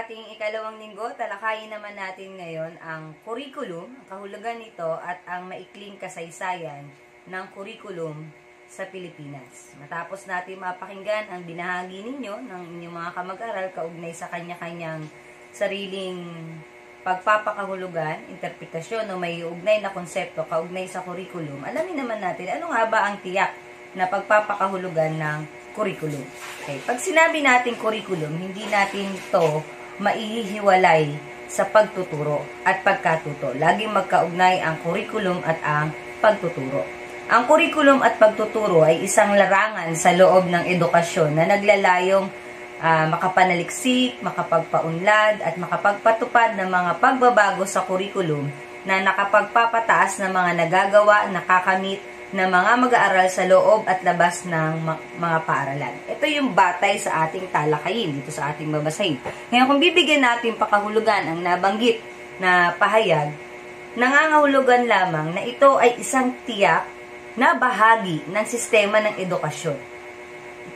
ating ikalawang linggo, talakayin naman natin ngayon ang curriculum, ang kahulugan nito at ang maikling kasaysayan ng curriculum sa Pilipinas. Matapos natin mapakinggan ang binahagi ninyo ng inyong mga kamag-aral kaugnay sa kanya-kanyang sariling pagpapakahulugan, interpretasyon o may ugnay na konsepto kaugnay sa curriculum, alamin naman natin ano nga ba ang tiyak na pagpapakahulugan ng curriculum. Okay. Pag sinabi natin curriculum, hindi natin to maihiwalay sa pagtuturo at pagkatuto. Laging magkaugnay ang curriculum at ang pagtuturo. Ang curriculum at pagtuturo ay isang larangan sa loob ng edukasyon na naglalayong makapanaliksik, makapagpaunlad at makapagpatupad ng mga pagbabago sa curriculum na nakapagpapataas ng mga nagagawa, nakakamit na mga mag-aaral sa loob at labas ng mga paaralan. Ito yung batay sa ating talakayin, dito sa ating babasahin. Ngayon, kung bibigyan natin pakahulugan ang nabanggit na pahayag, nangangahulugan lamang na ito ay isang tiyak na bahagi ng sistema ng edukasyon.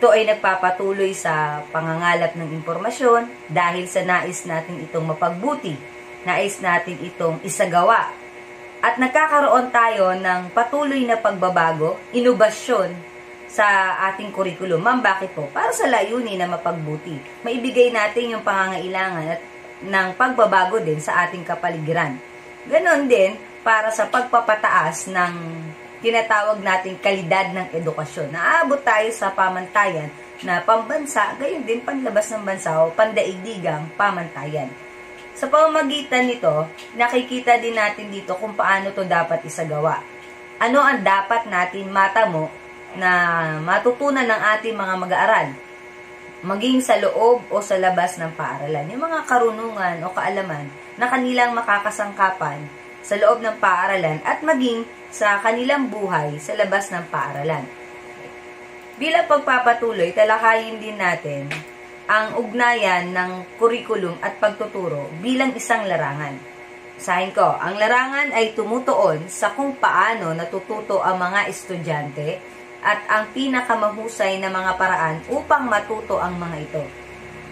Ito ay nagpapatuloy sa pangangalap ng impormasyon dahil sa nais natin itong mapagbuti, nais natin itong isagawa. At nagkakaroon tayo ng patuloy na pagbabago, inobasyon sa ating curriculum. Ma'am, bakit po? Para sa layunin na mapagbuti. Maibigay natin yung pangangailangan at ng pagbabago din sa ating kapaligiran. Ganon din para sa pagpapataas ng tinatawag nating kalidad ng edukasyon. Naabot tayo sa pamantayan na pambansa, gayon din panlabas ng bansa o pandaigdigang pamantayan. Sa pamamagitan nito, nakikita din natin dito kung paano to dapat isagawa. Ano ang dapat natin matamo na matutunan ng ating mga mag-aaral, maging sa loob o sa labas ng paaralan. Yung mga karunungan o kaalaman na kanilang makakasangkapan sa loob ng paaralan at maging sa kanilang buhay sa labas ng paaralan. Bilang pagpapatuloy, talakayin din natin ang ugnayan ng curriculum at pagtuturo bilang isang larangan. Sahin ko, ang larangan ay tumutuon sa kung paano natututo ang mga estudyante at ang pinakamahusay na mga paraan upang matuto ang mga ito.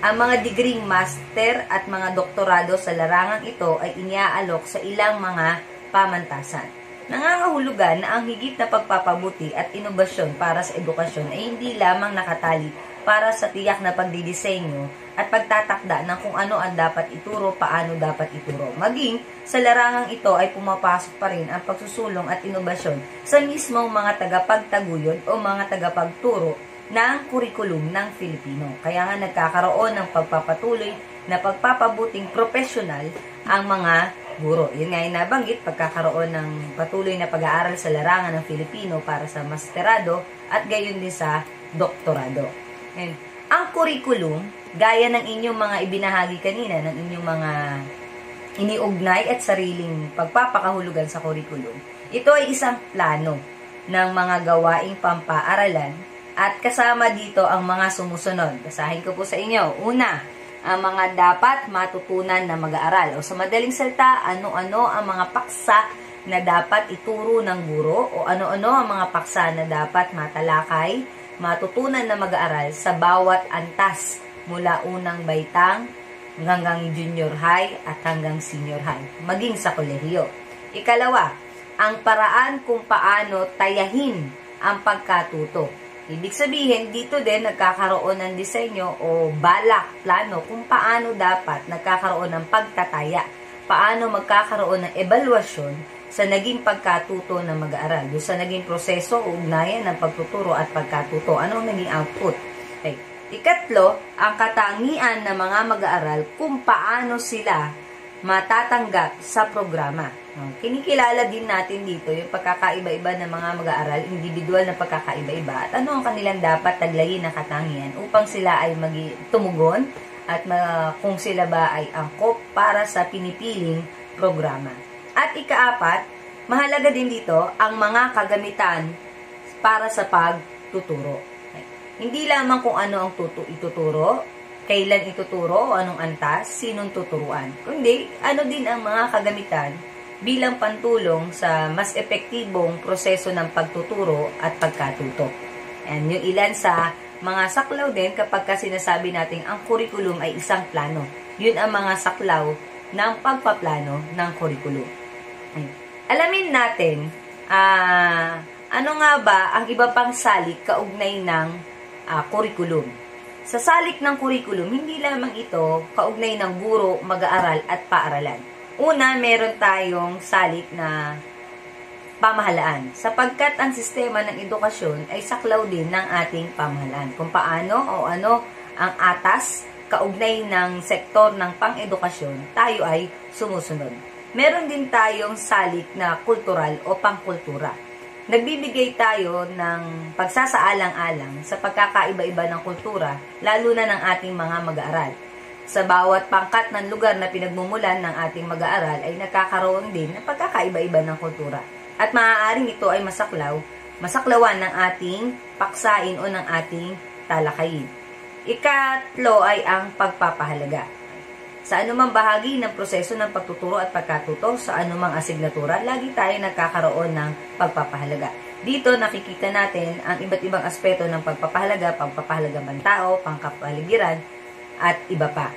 Ang mga degreeng master at mga doktorado sa larangang ito ay iniaalok sa ilang mga pamantasan. Nangangahulugan na ang higit na pagpapabuti at inobasyon para sa edukasyon ay hindi lamang nakatali para sa tiyak na pagdidisenyo at pagtatakda ng kung ano ang dapat ituro, paano dapat ituro. Maging sa larangang ito ay pumapasok pa rin ang pagsusulong at inobasyon sa mismong mga tagapagtaguyod o mga tagapagturo ng kurikulum ng Filipino. Kaya nga nagkakaroon ng pagpapatuloy na pagpapabuting profesional ang mga guro. Yun nga yung nabanggit, pagkakaroon ng patuloy na pag-aaral sa larangan ng Filipino para sa masterado at gayon din sa doktorado. And, ang curriculum, gaya ng inyong mga ibinahagi kanina, ng inyong mga iniugnay at sariling pagpapakahulugan sa curriculum, ito ay isang plano ng mga gawaing pampaaralan at kasama dito ang mga sumusunod. Basahin ko po sa inyo. Una, ang mga dapat matutunan na mag-aaral. O sa madaling salita, ano-ano ang mga paksa na dapat ituro ng guro o ano-ano ang mga paksa na dapat matalakay, matutunan na mag-aaral sa bawat antas mula unang baitang hanggang junior high at hanggang senior high, maging sa kolehiyo. Ikalawa, ang paraan kung paano tayahin ang pagkatuto. Ibig sabihin, dito din nagkakaroon ng disenyo o balak, plano kung paano dapat nagkakaroon ng pagtataya, paano magkakaroon ng ebaluasyon sa naging pagkatuto ng mag-aaral, sa naging proseso o ugnayan ng pagtuturo at pagkatuto. Ano ang naging output? Okay. Ikatlo, ang katangian ng mga mag-aaral kung paano sila matatanggap sa programa. Kinikilala din natin dito yung pagkakaiba-iba ng mga mag-aaral, individual na pagkakaiba-iba at ano ang kanilang dapat taglayin na katangian upang sila ay tumugon at kung sila ba ay angkop para sa pinipiling programa. At ikaapat, mahalaga din dito ang mga kagamitan para sa pagtuturo. Hindi lamang kung ano ang ituturo, kailan ituturo o anong antas, sinong tuturuan. Kundi ano din ang mga kagamitan bilang pantulong sa mas epektibong proseso ng pagtuturo at pagkatuto. And yung ilan sa mga saklaw din kapag sinasabi natin ang curriculum ay isang plano Yun ang mga saklaw ng pagpaplano ng curriculum. Alamin natin, ano nga ba ang iba pang salik kaugnay ng curriculum. Sa salik ng curriculum, hindi lamang ito kaugnay ng guro, mag-aaral at paaralan. Una, meron tayong salik na pamahalaan, sapagkat ang sistema ng edukasyon ay saklaw din ng ating pamahalaan. Kung paano o ano ang atas kaugnay ng sektor ng pang-edukasyon, tayo ay sumusunod. Meron din tayong salik na kultural o pangkultura. Nagbibigay tayo ng pagsasaalang-alang sa pagkakaiba-iba ng kultura, lalo na ng ating mga mag-aaral. Sa bawat pangkat ng lugar na pinagmumulan ng ating mag-aaral ay nagkakaroon din ng pagkakaiba-iba ng kultura. At maaaring ito ay masaklawan ng ating paksain o ng ating talakayin. Ikatlo ay ang pagpapahalaga. Sa anumang bahagi ng proseso ng pagtuturo at pagkatuto, sa anumang asignatura, lagi tayo nagkakaroon ng pagpapahalaga. Dito nakikita natin ang iba't ibang aspeto ng pagpapahalaga, pagpapahalaga ng tao, pangkapaligiran, at iba pa.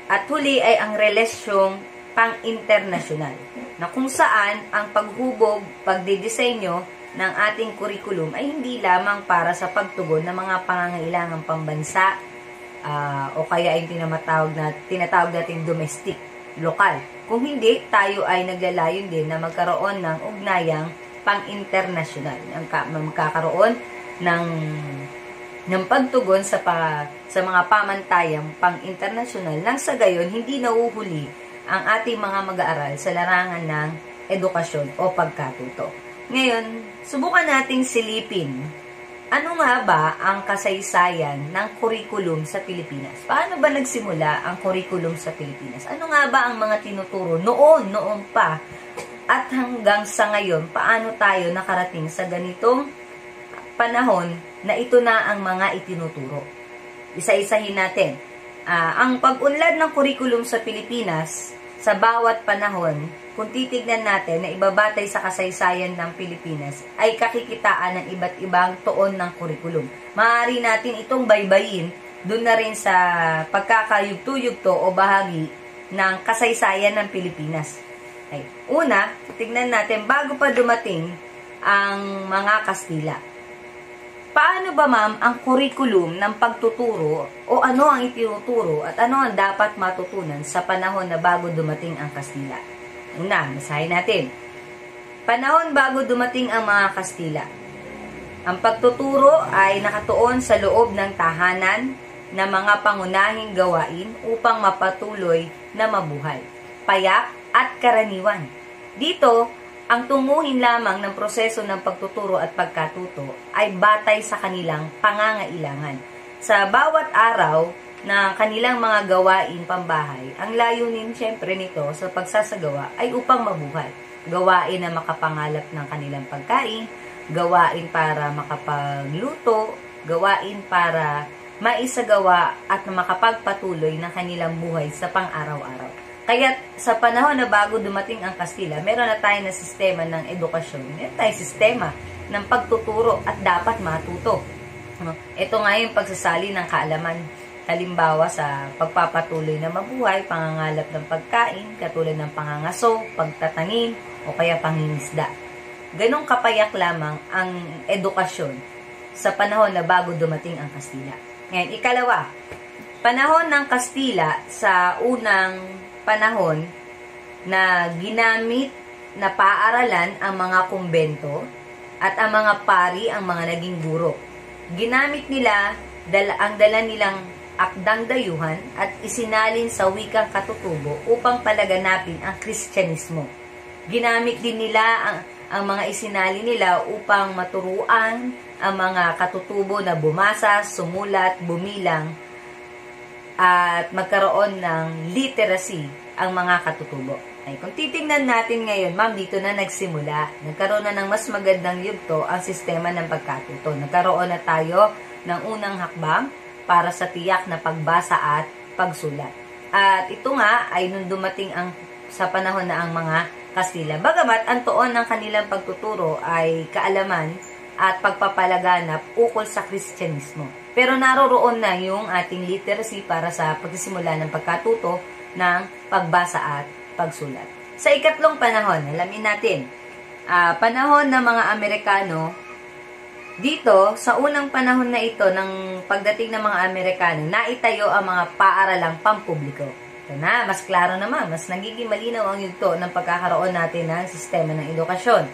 At huli ay ang relasyong pang-internasyonal, na kung saan ang paghubog, pagdidisenyo ng ating curriculum ay hindi lamang para sa pagtugon ng mga pangangailangang pambansa o kaya yung tinatawag natin domestic, lokal. Kung hindi, tayo ay naglalayon din na magkaroon ng ugnayang pang-internasyonal, magkakaroon ng pagtugon sa mga pamantayang pang-internasyonal nang sa gayon hindi nauhuli ang ating mga mag-aaral sa larangan ng edukasyon o pagkatuto. Ngayon, subukan nating silipin, ano nga ba ang kasaysayan ng curriculum sa Pilipinas? Paano ba nagsimula ang curriculum sa Pilipinas? Ano nga ba ang mga tinuturo noon pa? At hanggang sa ngayon, paano tayo nakarating sa ganitong panahon na ito na ang mga itinuturo? Isa-isahin natin. Ang pag-unlad ng curriculum sa Pilipinas sa bawat panahon, kung titignan natin na ibabatay sa kasaysayan ng Pilipinas, ay kakikitaan ng iba't ibang tuon ng curriculum. Maaari natin itong baybayin doon na rin sa pagkakayugto-yugto o bahagi ng kasaysayan ng Pilipinas. Okay. Una, tignan natin bago pa dumating ang mga Kastila. Paano ba ma'am ang curriculum ng pagtuturo o ano ang itinuturo at ano ang dapat matutunan sa panahon na bago dumating ang Kastila? Una, basahin natin. Panahon bago dumating ang mga Kastila. Ang pagtuturo ay nakatuon sa loob ng tahanan na mga pangunahing gawain upang mapatuloy na mabuhay, payak at karaniwan. Dito, ang tunguhin lamang ng proseso ng pagtuturo at pagkatuto ay batay sa kanilang pangangailangan. Sa bawat araw na kanilang mga gawain pambahay, ang layunin siyempre nito sa pagsasagawa ay upang mabuhay. Gawain na makapangalap ng kanilang pagkain, gawain para makapagluto, gawain para maisagawa at makapagpatuloy ng kanilang buhay sa pang-araw-araw. Kaya sa panahon na bago dumating ang Kastila, meron na tayo na sistema ng edukasyon. Meron tayong sistema ng pagtuturo at dapat matuto. Ito nga yung pagsasali ng kaalaman. Halimbawa sa pagpapatuloy na mabuhay, pangangalap ng pagkain, katulad ng pangangaso, pagtatanim, o kaya pangingisda. Ganong kapayak lamang ang edukasyon sa panahon na bago dumating ang Kastila. Ngayon, ikalawa, panahon ng Kastila sa unang panahon na ginamit na paaralan ang mga kumbento at ang mga pari ang mga naging guro. Ginamit nila ang dala nilang akdang dayuhan at isinalin sa wikang katutubo upang palaganapin ang Kristyanismo. Ginamit din nila ang mga isinali nila upang maturuan ang mga katutubo na bumasa, sumulat, bumilang, at magkaroon ng literacy ang mga katutubo. Ay, kung titingnan natin ngayon, ma'am, dito na nagsimula. Nagkaroon na ng mas magandang yugto ang sistema ng pagkatuto. Nagkaroon na tayo ng unang hakbang para sa tiyak na pagbasa at pagsulat. At ito nga ay nung dumating sa panahon na ang mga Kastila. Bagamat ang tuon ng kanilang pagtuturo ay kaalaman at pagpapalaganap ukol sa Kristyanismo. Pero naroroon na yung ating literacy para sa pagsisimula ng pagkatuto ng pagbasa at pagsulat. Sa ikatlong panahon, alamin natin, panahon ng mga Amerikano, dito, sa unang panahon na ito, ng pagdating ng mga Amerikano, naitayo ang mga paaralang pampubliko. Ito na, mas klaro naman, mas nagiging malinaw ang yugto ng pagkakaroon natin ng sistema ng edukasyon.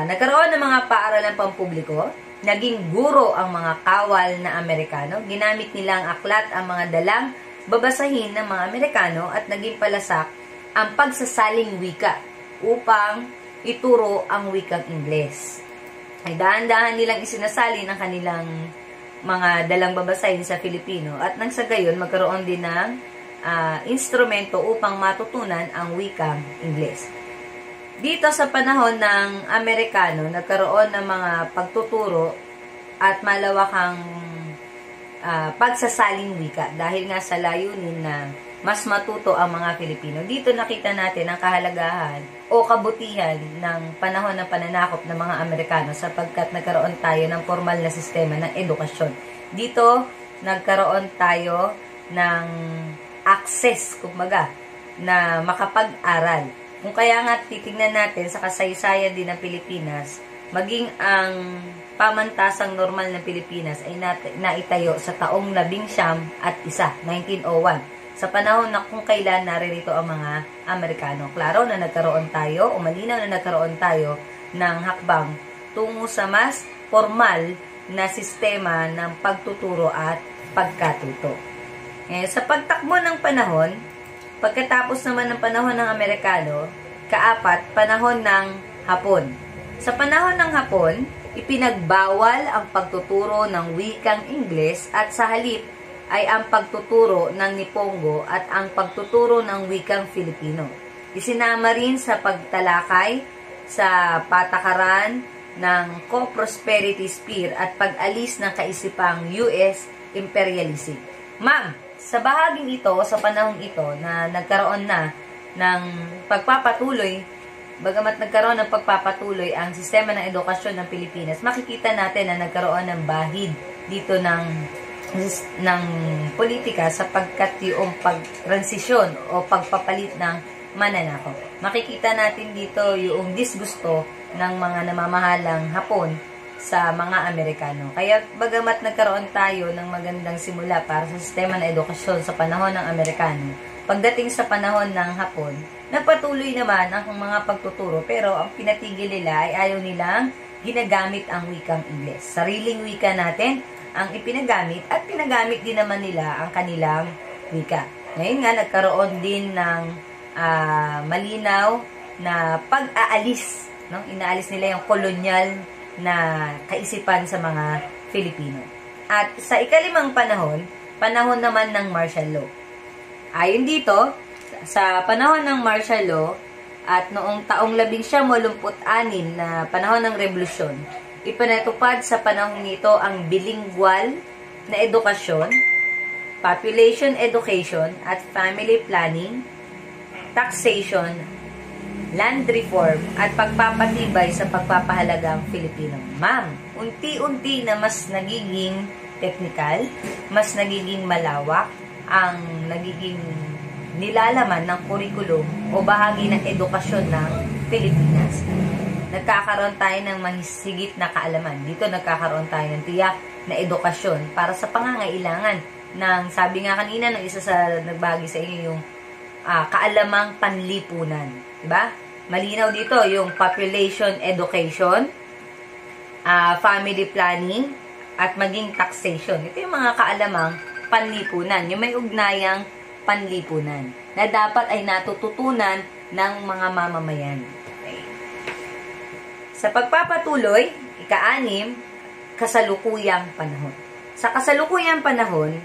Nagkaroon ng mga paaralang pampubliko, naging guro ang mga kawal na Amerikano, ginamit nilang aklat ang mga dalang babasahin ng mga Amerikano at naging palasak ang pagsasaling wika upang ituro ang wikang Ingles. Ay dahan-dahan nilang isinasalin ang kanilang mga dalang babasahin sa Filipino at nang sa gayon magkaroon din ng instrumento upang matutunan ang wikang Ingles. Dito sa panahon ng Amerikano, nagkaroon ng mga pagtuturo at malawakang pagsasaling wika dahil nga sa layunin na mas matuto ang mga Pilipino. Dito nakita natin ang kahalagahan o kabutihan ng panahon ng pananakop ng mga Amerikano sapagkat nagkaroon tayo ng formal na sistema ng edukasyon. Dito nagkaroon tayo ng access, kumbaga, na makapag-aral. Kung kaya nga titignan natin sa kasaysayan din ng Pilipinas, maging ang pamantasang normal ng Pilipinas ay naitayo sa taong 1901, 1901. Sa panahon na kung kailan naririto ang mga Amerikano. Klaro na nagkaroon tayo, o malinaw na nagkaroon tayo ng hakbang tungo sa mas formal na sistema ng pagtuturo at pagkatuto. Sa pagtakbo ng panahon, pagkatapos naman ng panahon ng Amerikano, kaapat, panahon ng Hapon. Sa panahon ng Hapon, ipinagbawal ang pagtuturo ng wikang Ingles at sa halip ay ang pagtuturo ng Nipongo at ang pagtuturo ng wikang Filipino. Isinama rin sa pagtalakay sa patakaran ng co-prosperity sphere at pag-alis ng kaisipang US imperialism. Ma'am, sa bahaging ito, sa panahong ito na nagkaroon na ng pagpapatuloy, bagamat nagkaroon ng pagpapatuloy ang sistema ng edukasyon ng Pilipinas, makikita natin na nagkaroon ng bahid dito ng politika sapagkat yung pagtransisyon o pagpapalit ng mananakop. Makikita natin dito yung disgusto ng mga namamahalang Hapon sa mga Amerikano. Kaya bagamat nagkaroon tayo ng magandang simula para sa sistema ng edukasyon sa panahon ng Amerikano, pagdating sa panahon ng Hapon, nagpatuloy naman ang mga pagtuturo pero ang pinatigil nila ay ayaw nilang ginagamit ang wikang Ingles. Sariling wika natin ang ipinagamit at pinagamit din naman nila ang kanilang wika. Ngayon nga, nagkaroon din ng malinaw na pag-aalis. No? Inaalis nila yung kolonyal na kaisipan sa mga Filipino. At sa ikalimang panahon, panahon naman ng martial law. Ayon dito, sa panahon ng martial law at noong taong 1986 na panahon ng revolusyon, ipinatupad sa panahon nito ang bilingual na edukasyon, population education at family planning, taxation, land reform at pagpapatibay sa pagpapahalagang Filipino. Ma'am, unti-unti na mas nagiging technical, mas nagiging malawak ang nagiging nilalaman ng kurikulum o bahagi ng edukasyon ng Pilipinas. Nagkakaroon tayo ng mahisigit na kaalaman. Dito nagkakaroon tayo ng tiyak na edukasyon para sa pangangailangan ng, sabi nga kanina ng isa sa nagbahagi sa inyo, yung kaalamang panlipunan. Diba? Malinaw dito yung population education, family planning, at maging taxation. Ito yung mga kaalamang panlipunan. Yung may ugnayang panlipunan na dapat ay natututunan ng mga mamamayan. Okay. Sa pagpapatuloy, ika-6, kasalukuyang panahon. Sa kasalukuyang panahon,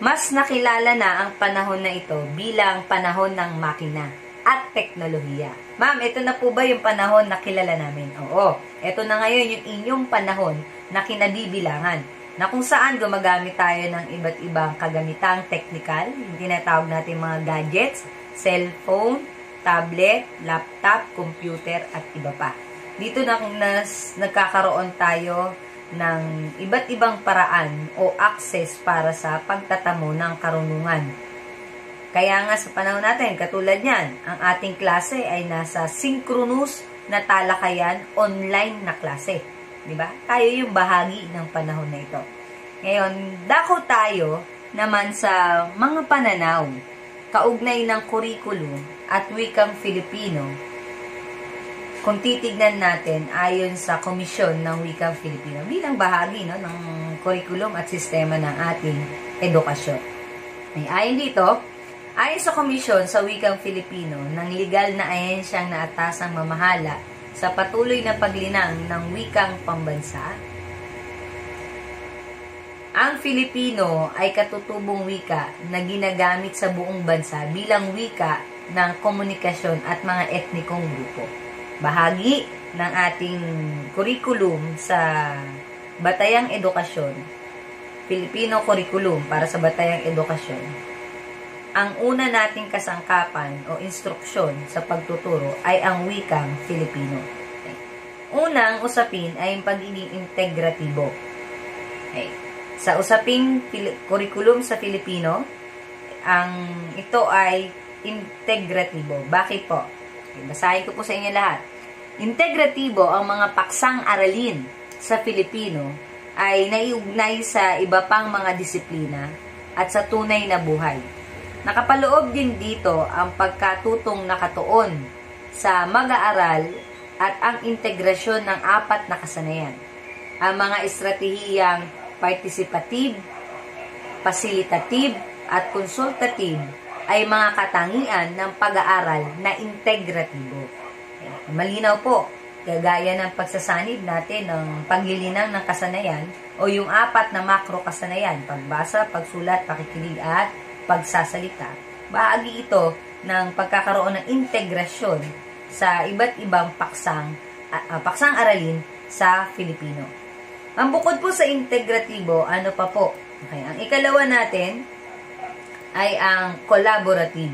mas nakilala na ang panahon na ito bilang panahon ng makina at teknolohiya. Ma'am, ito na po ba yung panahon na kilala namin? Oo. Ito na ngayon yung inyong panahon na kinabibilangan, na kung saan gumagamit tayo ng iba't ibang kagamitang technical, yung tinatawag natin mga gadgets, cellphone, tablet, laptop, computer, at iba pa. Dito na nagkakaroon tayo ng iba't ibang paraan o access para sa pagtatamo ng karunungan. Kaya nga sa panahon natin, katulad niyan, ang ating klase ay nasa synchronous na talakayan, online na klase. Diba? Tayo yung bahagi ng panahon na ito. Ngayon, dako tayo naman sa mga pananaw, kaugnay ng curriculum at wikang Filipino. Kung titignan natin ayon sa Komisyon ng Wikang Filipino bilang bahagi ng curriculum at sistema ng ating edukasyon. Ayon dito, ayon sa Komisyon sa Wikang Filipino ng legal na ahensyang naatasang mamahala sa patuloy na paglinang ng wikang pambansa, ang Filipino ay katutubong wika na ginagamit sa buong bansa bilang wika ng komunikasyon at mga etnikong grupo. Bahagi ng ating curriculum sa Batayang Edukasyon, Filipino Curriculum para sa Batayang Edukasyon, ang una nating kasangkapan o instruksyon sa pagtuturo ay ang wikang Filipino. Unang usapin ay ang pagiging integratibo. Sa usaping curriculum sa Filipino, ito ay integratibo. Bakit po? Basahin ko po sa inyo lahat. Integratibo ang mga paksang aralin sa Filipino ay naiugnay sa iba pang mga disiplina at sa tunay na buhay. Nakapaloob din dito ang pagkatutong nakatuon sa mag-aaral at ang integrasyon ng apat na kasanayan. Ang mga estratehiyang participative, facilitative at consultative ay mga katangian ng pag-aaral na integratibo. Malinaw po, kagaya ng pagsasanib natin ng paglilinang ng kasanayan o yung apat na makro kasanayan, pagbasa, pagsulat, pakikinig at pagsasalita. Bahagi ito ng pagkakaroon ng integrasyon sa iba't ibang paksang aralin sa Filipino. Ang bukod po sa integratibo, ano pa po? Okay, ang ikalawa natin ay ang collaborative.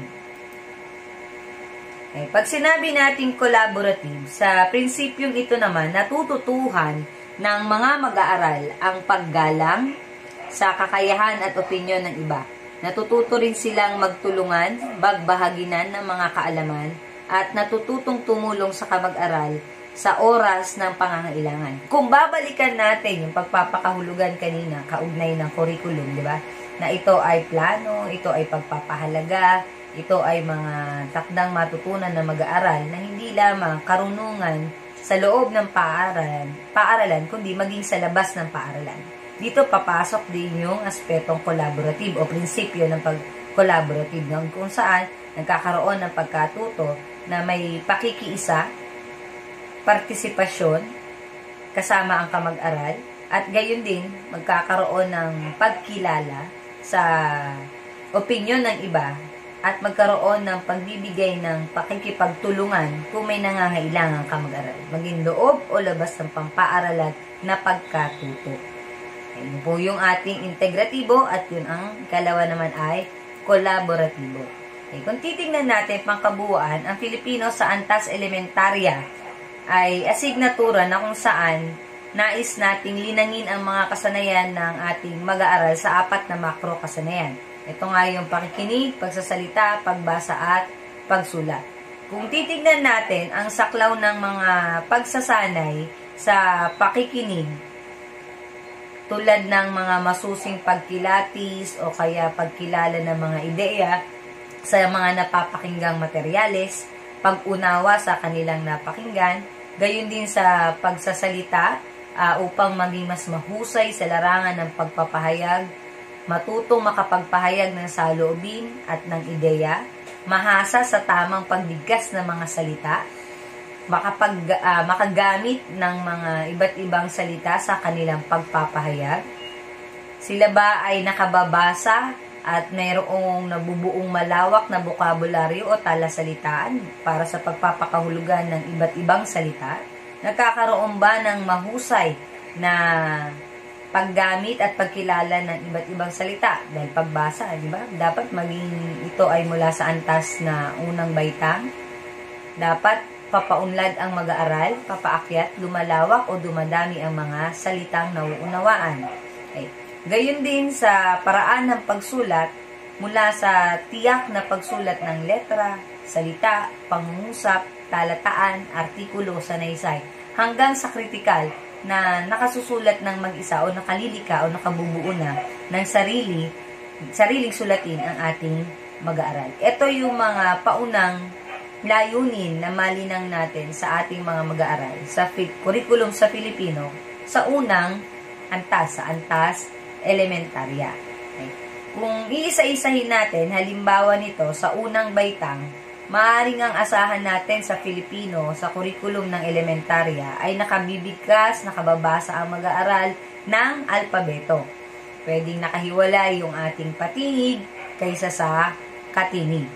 Okay, pag sinabi natin collaborative, sa prinsipyong ito naman, natututuhan ng mga mag-aaral ang paggalang sa kakayahan at opinyon ng iba. Natututo rin silang magtulungan, bagbahaginan ng mga kaalaman, at natututong tumulong sa kamag-aral sa oras ng pangangailangan. Kung babalikan natin yung pagpapakahulugan kanina, kaugnay ng curriculum, di ba? Na ito ay plano, ito ay pagpapahalaga, ito ay mga takdang matutunan na mag-aaral na hindi lamang karunungan sa loob ng paaralan, kundi maging sa labas ng paaralan. Dito papasok din yung aspetong collaborative o prinsipyo ng pag-collaborative, kung saan nagkakaroon ng pagkatuto na may pakikiisa, partisipasyon, kasama ang kamag-aral, at gayon din magkakaroon ng pagkilala sa opinyon ng iba at magkaroon ng pagbibigay ng pakikipagtulungan kung may nangangailangan ka mag-aral, maging loob o labas ng pampaaralan na pagkatuto. Yun po yung ating integratibo at yun ang ikalawa naman ay collaboratibo. Okay, kung titingnan natin pangkabuuan, ang Filipino sa Antas Elementarya ay asignatura na kung saan nais nating linangin ang mga kasanayan ng ating mag-aaral sa apat na makro kasanayan. Ito nga yung pakikinig, pagsasalita, pagbasa at pagsulat. Kung titignan natin ang saklaw ng mga pagsasanay sa pakikinig, tulad ng mga masusing pagkilatis o kaya pagkilala ng mga ideya sa mga napapakinggang materyales, pag-unawa sa kanilang napakinggan, gayon din sa pagsasalita upang maging mas mahusay sa larangan ng pagpapahayag, matutong makapagpahayag ng saloobin at ng ideya, mahasa sa tamang pagbigkas ng mga salita, makagamit ng mga iba't ibang salita sa kanilang pagpapahayag. Sila ba ay nakababasa at mayroong nabubuong malawak na bokabularyo o talasalitaan para sa pagpapakahulugan ng iba't ibang salita? Nagkakaroon ba ng mahusay na paggamit at pagkilala ng iba't ibang salita? Dahil pagbasa, di ba? Dapat maging ito ay mula sa antas na unang baitang. Dapat papaunlad ang mag-aaral, papaakyat, lumalawak o dumadami ang mga salitang nauunawaan. Okay. Gayon din sa paraan ng pagsulat, mula sa tiyak na pagsulat ng letra, salita, pangungusap, talataan, artikulo, sanaysay, hanggang sa kritikal na nakasusulat ng mag-isa o nakalilika o nakabubuo na ng sariling sulatin ang ating mag-aaral. Ito yung mga paunang layunin na malinang natin sa ating mga mag-aaral sa curriculum sa Filipino sa unang antas, sa antas elementarya. Okay. Kung iisa-isahin natin, halimbawa nito sa unang baitang, maaaring ang asahan natin sa Filipino sa curriculum ng elementarya ay nakabibigkas, nakababasa ang mag-aaral ng alpabeto. Pwedeng nakahiwalay yung ating patinig kaysa sa katinig.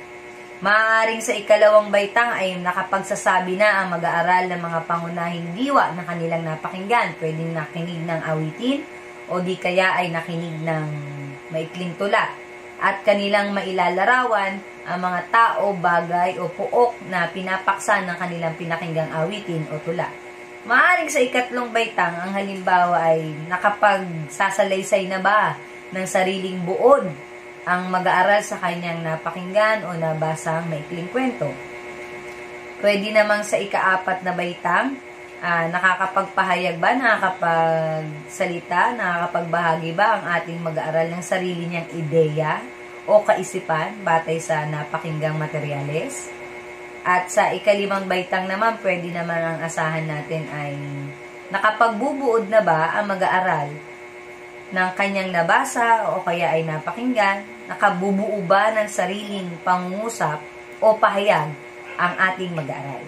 Maaaring sa ikalawang baitang ay nakapagsasabi na ang mag-aaral ng mga pangunahing diwa na kanilang napakinggan. Pwedeng nakinig ng awitin o di kaya ay nakinig ng maikling tula. At kanilang mailalarawan ang mga tao, bagay o puok na pinapaksa ng kanilang pinakinggang awitin o tula. Maaaring sa ikatlong baitang, ang halimbawa ay nakapagsasalaysay na ba ng sariling buod ang mag-aaral sa kanyang napakinggan o nabasang maikling kwento. Pwede namang sa ikaapat na baitang, nakakapagpahayag ba, nakakapagsalita, nakakapagbahagi ba ang ating mag-aaral ng sarili niyang ideya o kaisipan batay sa napakinggang materyales. At sa ikalimang baitang naman, pwede naman ang asahan natin ay nakapagbubuod na ba ang mag-aaral ng kanyang nabasa o kaya ay napakinggan, nakabubuo ba ng sariling pangungusap o pahayag ang ating mag-aaral.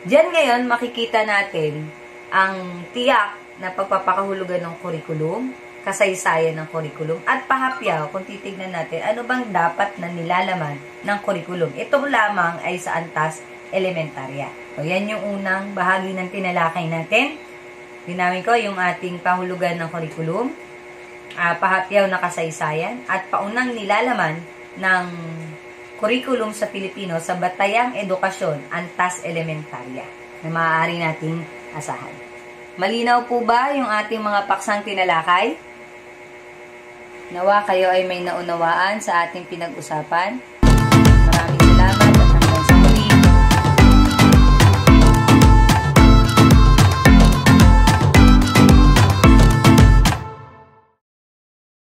Diyan ngayon makikita natin ang tiyak na pagpapakahulugan ng curriculum, kasaysayan ng curriculum, at pahapyaw kung titignan natin ano bang dapat na nilalaman ng curriculum. Ito lamang ay sa antas elementarya. So, yan yung unang bahagi ng tinalakay natin. Linawin ko yung ating pahulugan ng curriculum, pahapyaw na kasaysayan, at paunang nilalaman ng curriculum sa Pilipino sa Batayang Edukasyon, Antas Elementarya, na maaari nating asahan. Malinaw po ba yung ating mga paksang tinalakay? Nawa kayo ay may naunawaan sa ating pinag-usapan. Maraming